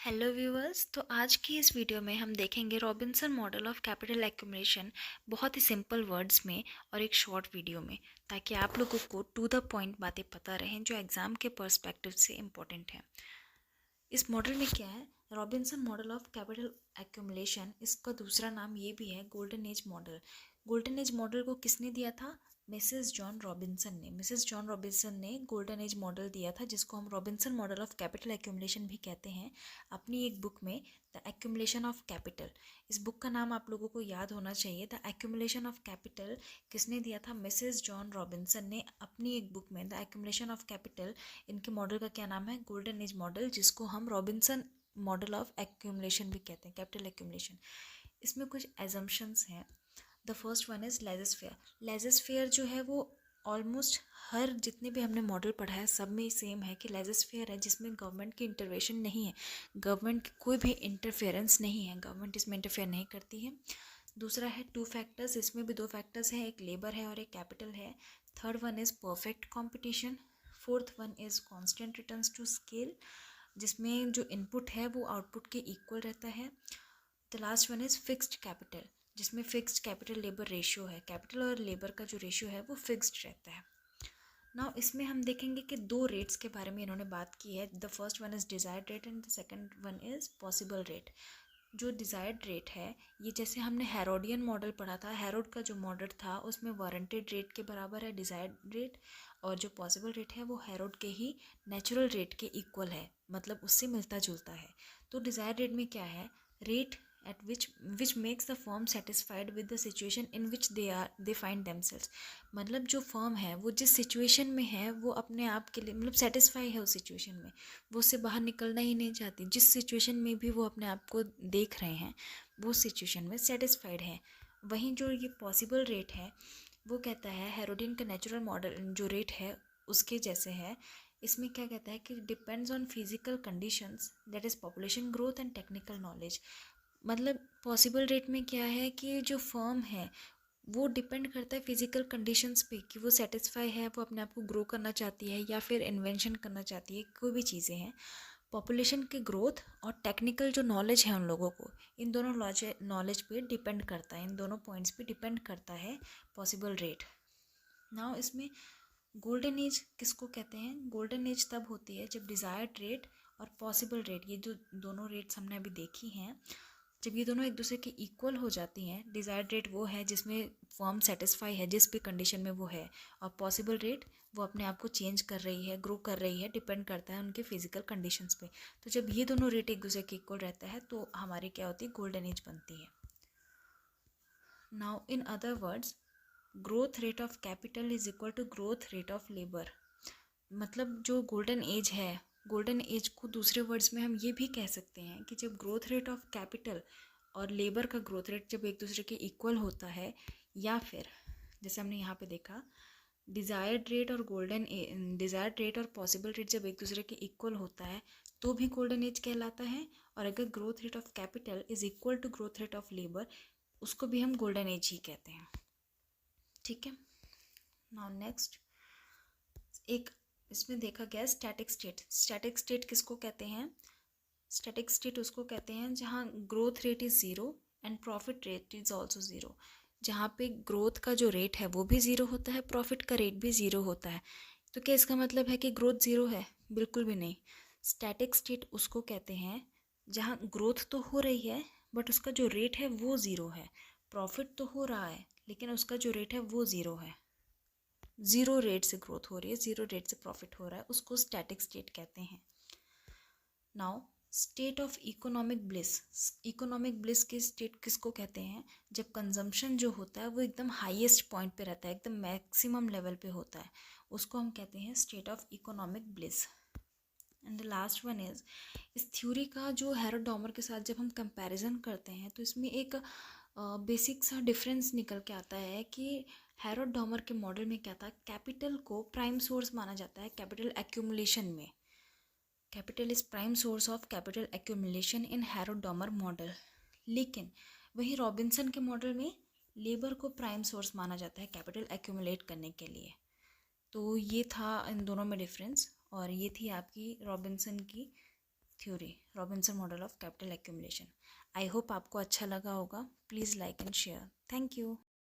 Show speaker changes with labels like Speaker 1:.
Speaker 1: Hello viewers. तो आज की इस वीडियो में हम देखेंगे Robinson model of capital accumulation बहुत ही सिंपल वर्ड्स में और एक शॉर्ट वीडियो में, ताकि आप लोगों को टू द पॉइंट बातें पता रहें जो एग्ज़ाम के पर्सपेक्टिव से इम्पोर्टेंट है। इस मॉडल में क्या है, Robinson model of capital accumulation, इसका दूसरा नाम ये भी है golden as model. Golden age model को किसने दिया था? मिसेस जॉन रॉबिन्सन ने गोल्डन एज मॉडल दिया था, जिसको हम Robinson model of capital accumulation भी कहते हैं, अपनी एक बुक में, द एक्यूमुलेशन ऑफ कैपिटल। इस बुक का नाम आप लोगों को याद होना चाहिए। द एक्यूमुलेशन ऑफ कैपिटल किसने दिया था? मिसेस जॉन रॉबिन्सन ने अपनी एक बुक में, द एक्यूमुलेशन ऑफ कैपिटल। इनके मॉडल का क्या नाम है? गोल्डन एज मॉडल, जिसको हम रॉबिन्सन मॉडल ऑफ एक्यूमुलेशन भी कहते हैं, कैपिटल एक्यूमुलेशन। इसमें कुछ एजम्पशंस हैं। The first one is laissez faire. Laissez faire जो है वो ऑलमोस्ट हर जितने भी हमने मॉडल पढ़ा है सब में सेम है कि लेजस-फेयर है, जिसमें गवर्नमेंट की इंटरवेंशन नहीं है, गवर्नमेंट की कोई भी इंटरफेरेंस नहीं है, गवर्नमेंट इसमें इंटरफेयर नहीं करती है। दूसरा है टू फैक्टर्स, इसमें भी दो फैक्टर्स हैं, एक लेबर है और एक कैपिटल है। Third one is perfect competition. Fourth one is constant returns to scale, जिसमें जो इनपुट है वो आउटपुट के इक्वल रहता है। The last one is fixed capital, जिसमें फिक्स्ड कैपिटल लेबर रेशियो है, कैपिटल और लेबर का जो रेशियो है वो फिक्स्ड रहता है। नाउ इसमें हम देखेंगे कि दो रेट्स के बारे में इन्होंने बात की है। The first one is desired rate and the second one is possible rate. जो डिज़ायर्ड रेट है, ये जैसे हमने हेरोडियन मॉडल पढ़ा था, हेरोड का जो मॉडल था उसमें वारंटेड रेट के बराबर है डिज़ायर्ड रेट, और जो पॉसिबल रेट है वो हेरोड के ही नेचुरल रेट के इक्वल है, मतलब उससे मिलता जुलता है। तो डिज़ायर्ड रेट में क्या है? Rate at which makes the firm satisfied with the situation in which they find themselves। मतलब जो फर्म है वो जिस सिचुएशन में है वो अपने आप के लिए मतलब सेटिस्फाई है उस सिचुएशन में, वो उससे बाहर निकलना ही नहीं चाहती। जिस सिचुएशन में भी वो अपने आप को देख रहे हैं वो सिचुएशन में सेटिस्फाइड है। वहीं जो ये पॉसिबल रेट है वो कहता है हेरोडियन का नेचुरल मॉडल जो रेट है उसके जैसे है। इसमें क्या कहता है कि depends on physical conditions, that is population growth and technical knowledge. मतलब पॉसिबल रेट में क्या है कि जो फर्म है वो डिपेंड करता है फिजिकल कंडीशंस पे, कि वो सेटिस्फाई है, वो अपने आप को ग्रो करना चाहती है या फिर इन्वेंशन करना चाहती है, कोई भी चीज़ें हैं। पॉपुलेशन के ग्रोथ और टेक्निकल जो नॉलेज है उन लोगों को, इन दोनों नॉलेज पे डिपेंड करता है, इन दोनों पॉइंट्स पे डिपेंड करता है पॉसिबल रेट। नाउ इसमें गोल्डन एज किसको कहते हैं? गोल्डन एज तब होती है जब डिज़ायर्ड रेट और पॉसिबल रेट, ये जो दोनों रेट्स हमने अभी देखी हैं, जब ये दोनों एक दूसरे के इक्वल हो जाती हैं। डिज़ायर्ड रेट वो है जिसमें फर्म सेटिस्फाई है जिस भी कंडीशन में वो है, और पॉसिबल रेट वो अपने आप को चेंज कर रही है, ग्रो कर रही है, डिपेंड करता है उनके फिजिकल कंडीशंस पे। तो जब ये दोनों रेट एक दूसरे के इक्वल रहता है तो हमारी क्या होती है? गोल्डन एज बनती है। Now in other words, growth rate of capital is equal to growth rate of labour. मतलब जो गोल्डन एज है, गोल्डन एज को दूसरे वर्ड्स में हम ये भी कह सकते हैं कि जब ग्रोथ रेट ऑफ कैपिटल और लेबर का ग्रोथ रेट जब एक दूसरे के इक्वल होता है, या फिर जैसे हमने यहाँ पे देखा डिज़ायर्ड रेट और डिज़ायर्ड रेट और पॉसिबल रेट जब एक दूसरे के इक्वल होता है तो भी गोल्डन एज कहलाता है। और अगर growth rate of capital is equal to growth rate of labour, उसको भी हम गोल्डन एज ही कहते हैं। ठीक है। नाउ नेक्स्ट, एक इसमें देखा गया स्टैटिक स्टेट। स्टैटिक स्टेट किसको कहते हैं? स्टैटिक स्टेट उसको कहते हैं जहाँ growth rate is zero and profit rate is also zero. जहाँ पे ग्रोथ का जो रेट है वो भी ज़ीरो होता है, प्रॉफिट का रेट भी ज़ीरो होता है। तो क्या इसका मतलब है कि ग्रोथ ज़ीरो है? बिल्कुल भी नहीं। स्टैटिक स्टेट उसको कहते हैं जहाँ ग्रोथ तो हो रही है बट उसका जो रेट है वो ज़ीरो है, प्रॉफिट तो हो रहा है लेकिन उसका जो रेट है वो ज़ीरो है, ज़ीरो रेट से ग्रोथ हो रही है, ज़ीरो रेट से प्रॉफिट हो रहा है, उसको स्टैटिक स्टेट कहते हैं। Now state of economic bliss. Economic bliss की स्टेट किसको कहते हैं? जब कंजम्पशन जो होता है वो एकदम हाईएस्ट पॉइंट पे रहता है, एकदम मैक्सिमम लेवल पे होता है, उसको हम कहते हैं state of economic bliss. And the last one is, इस थ्योरी का जो हैरोल्ड डॉमर के साथ जब हम कंपैरिजन करते हैं तो इसमें एक बेसिक सा डिफरेंस निकल के आता है कि हैरोल्ड डॉमर के मॉडल में क्या था, कैपिटल को प्राइम सोर्स माना जाता है कैपिटल एक्यूमुलेशन में। Capital is prime source of capital accumulation in Harold Domar model. लेकिन वहीं रॉबिन्सन के मॉडल में लेबर को प्राइम सोर्स माना जाता है कैपिटल एक्यूमुलेट करने के लिए। तो ये था इन दोनों में डिफरेंस, और ये थी आपकी रॉबिन्सन की theory, Robinson model of capital accumulation. I hope आपको अच्छा लगा होगा। Please like and share. Thank you.